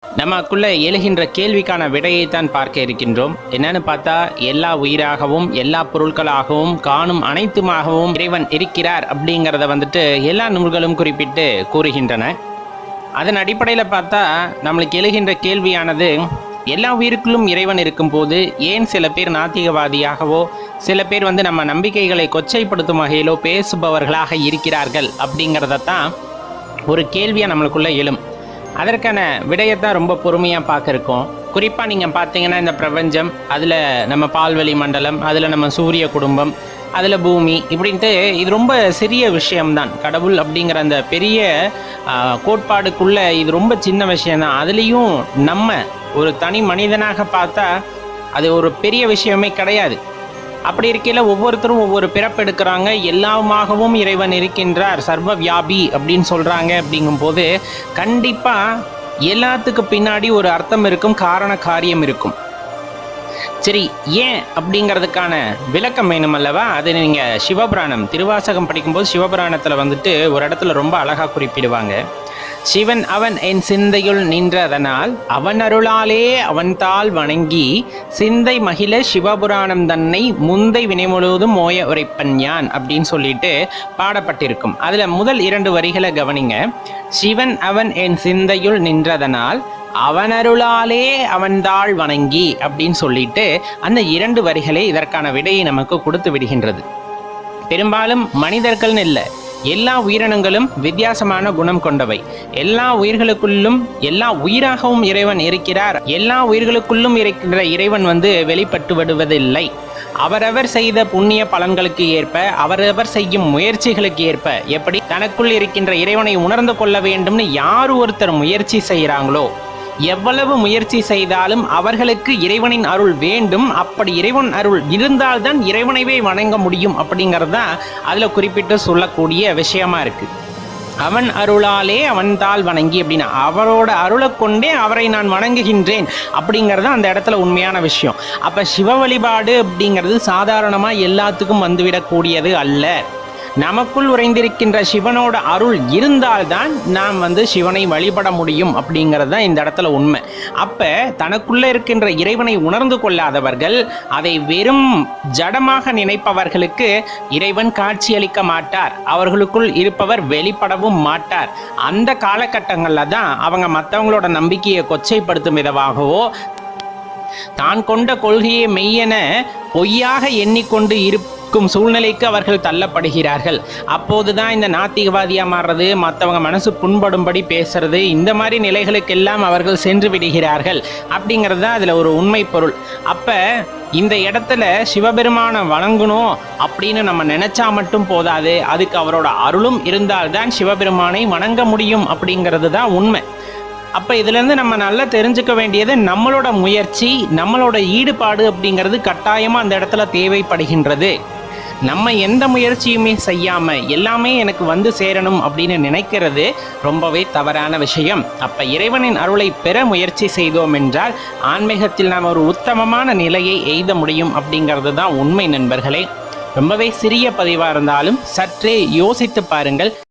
நமக்குள்ள எழுகின்ற கேள்விக்கான விடையைத்தான் பார்க்க இருக்கின்றோம். என்னன்னு பார்த்தா, எல்லா உயிராகவும் எல்லா பொருட்களாகவும் காணும் அனைத்துமாகவும் இறைவன் இருக்கிறார் அப்படிங்கிறத எல்லா நூல்களும் குறிப்பிட்டு கூறுகின்றன. அதன் அடிப்படையில் பார்த்தா நம்மளுக்கு எழுகின்ற கேள்வியானது, எல்லா உயிருக்குள்ளும் இறைவன் இருக்கும்போது ஏன் சில பேர் நாத்திகவாதியாகவோ சில பேர் நம்ம நம்பிக்கைகளை கொச்சைப்படுத்தும் வகையிலோ பேசுபவர்களாக இருக்கிறார்கள் அப்படிங்கிறதான் ஒரு கேள்வியாக நம்மளுக்குள்ள எழும். அதற்கான விடயத்தான் ரொம்ப பொறுமையாக பார்க்க இருக்கோம். குறிப்பாக நீங்கள் பார்த்தீங்கன்னா, இந்த பிரபஞ்சம், அதில் நம்ம பால்வெளி மண்டலம், அதில் நம்ம சூரிய குடும்பம், அதில் பூமி, இப்படின்ட்டு இது ரொம்ப சிறிய விஷயம்தான். கடவுள் அப்படிங்கிற அந்த பெரிய கோட்பாடுக்குள்ளே இது ரொம்ப சின்ன விஷயம்தான். அதுலேயும் நம்ம ஒரு தனி மனிதனாக பார்த்தா அது ஒரு பெரிய விஷயமே கிடையாது. அப்படி இருக்கையில் ஒவ்வொருத்தரும் ஒவ்வொரு பிறப்பு எடுக்கிறாங்க. எல்லாமாகவும் இறைவன் இருக்கின்றார், சர்வ வியாபி அப்படின்னு சொல்கிறாங்க. அப்படிங்கும்போது கண்டிப்பாக எல்லாத்துக்கு பின்னாடி ஒரு அர்த்தம் இருக்கும், காரண காரியம் இருக்கும். சரி, ஏன் அப்படிங்கிறதுக்கான விளக்கம் வேணும் அல்லவா? அது நீங்கள் சிவபுராணம் திருவாசகம் படிக்கும்போது சிவபுராணத்தில் ஒரு இடத்துல ரொம்ப அழகாக குறிப்பிடுவாங்க. சிவன் அவன் என் சிந்தையுள் நின்றதனால் அவன் அருளாலே அவன்தாள் வணங்கி சிந்தை மகிழ சிவபுராணம் தன்னை முந்தை வினை முழுவதும் மோய உரைப்பன் யான் அப்படின்னு சொல்லிட்டு பாடப்பட்டிருக்கும். அதில் முதல் 2 வரிகளை கவனிங்க. சிவன் அவன் என் சிந்தையுள் நின்றதனால் அவனருளாலே அவன்தாள் வணங்கி அப்படின்னு சொல்லிட்டு அந்த 2 வரிகளே இதற்கான விடையை நமக்கு கொடுத்து விடுகின்றது. பெரும்பாலும் மனிதர்கள்னு இல்லை, எல்லா உயிரினங்களும் வித்தியாசமான குணம் கொண்டவை. எல்லா உயிர்களுக்குள்ளும் எல்லா உயிராகவும் இறைவன் இருக்கிறார். எல்லா உயிர்களுக்குள்ளும் இருக்கின்ற இறைவன் வெளிப்பட்டு விடுவதில்லை. அவரவர் செய்த புண்ணிய பலன்களுக்கு ஏற்ப, அவரவர் செய்யும் முயற்சிகளுக்கு ஏற்ப, எப்படி தனக்குள் இருக்கின்ற இறைவனை உணர்ந்து கொள்ள வேண்டும்னு யார் ஒருத்தர் முயற்சி செய்கிறாங்களோ, எவ்வளவு முயற்சி செய்தாலும் அவர்களுக்கு இறைவனின் அருள் வேண்டும். அப்படி இறைவன் அருள் இருந்தால்தான் இறைவனைவே வணங்க முடியும் அப்படிங்கிறது தான் அதில் குறிப்பிட்டு சொல்லக்கூடிய விஷயமா இருக்கு. அவன் அருளாலே அவன்தாள் வணங்கி அப்படின்னா அவரோட அருளை கொண்டே அவரை நான் வணங்குகின்றேன் அப்படிங்கிறது அந்த இடத்துல உண்மையான விஷயம். அப்போ சிவ வழிபாடு அப்படிங்கிறது சாதாரணமாக எல்லாத்துக்கும் வந்துவிடக்கூடியது அல்ல. நமக்குள் உறைந்திருக்கின்ற சிவனோட அருள் இருந்தால்தான் நாம் சிவனை வழிபட முடியும் அப்படிங்கிறது தான் இந்த இடத்துல உண்மை. அப்போ தனக்குள்ளே இருக்கின்ற இறைவனை உணர்ந்து கொள்ளாதவர்கள், அதை வெறும் ஜடமாக நினைப்பவர்களுக்கு இறைவன் காட்சியளிக்க மாட்டார், அவர்களுக்குள் இருப்பவர் வெளிப்படவும் மாட்டார். அந்த காலகட்டங்களில் தான் அவங்க மற்றவங்களோட நம்பிக்கையை கொச்சைப்படுத்தும் விதமாகவோ தான் கொண்ட கொள்கையை மெய்யென பொய்யாக எண்ணிக்கொண்டு சூழ்நிலைக்கு அவர்கள் தள்ளப்படுகிறார்கள். அப்போதுதான் இந்த நாத்திகவாதியாக மாறுறது, மற்றவங்க மனசு புண்படும்படி பேசுறது, இந்த மாதிரி நிலைகளுக்கெல்லாம் அவர்கள் சென்று விடுகிறார்கள் அப்படிங்கிறது தான் அதில் ஒரு உண்மை பொருள். அப்போ இந்த இடத்துல சிவபெருமானை வணங்கணும் அப்படின்னு நம்ம நினைச்சா மட்டும் போதாது, அதுக்கு அவரோட அருளும் இருந்தால்தான் சிவபெருமானை வணங்க முடியும் அப்படிங்கிறது தான் உண்மை. அப்போ இதுலேருந்து நம்ம நல்லா தெரிஞ்சுக்க வேண்டியது, நம்மளோட முயற்சி, நம்மளோட ஈடுபாடு அப்படிங்கிறது கட்டாயமாக அந்த இடத்துல தேவைப்படுகின்றது. நம்ம எந்த முயற்சியுமே செய்யாமல் எல்லாமே எனக்கு சேரணும் அப்படின்னு நினைக்கிறது ரொம்பவே தவறான விஷயம். அப்போ இறைவனின் அருளை பெற முயற்சி செய்தோம் என்றால் ஆன்மீகத்தில் நாம் ஒரு உத்தமமான நிலையை எய்த முடியும் அப்படிங்கிறது தான் உண்மை நண்பர்களே. ரொம்பவே சிறிய பதிவாக இருந்தாலும் சற்றே யோசித்து பாருங்கள்.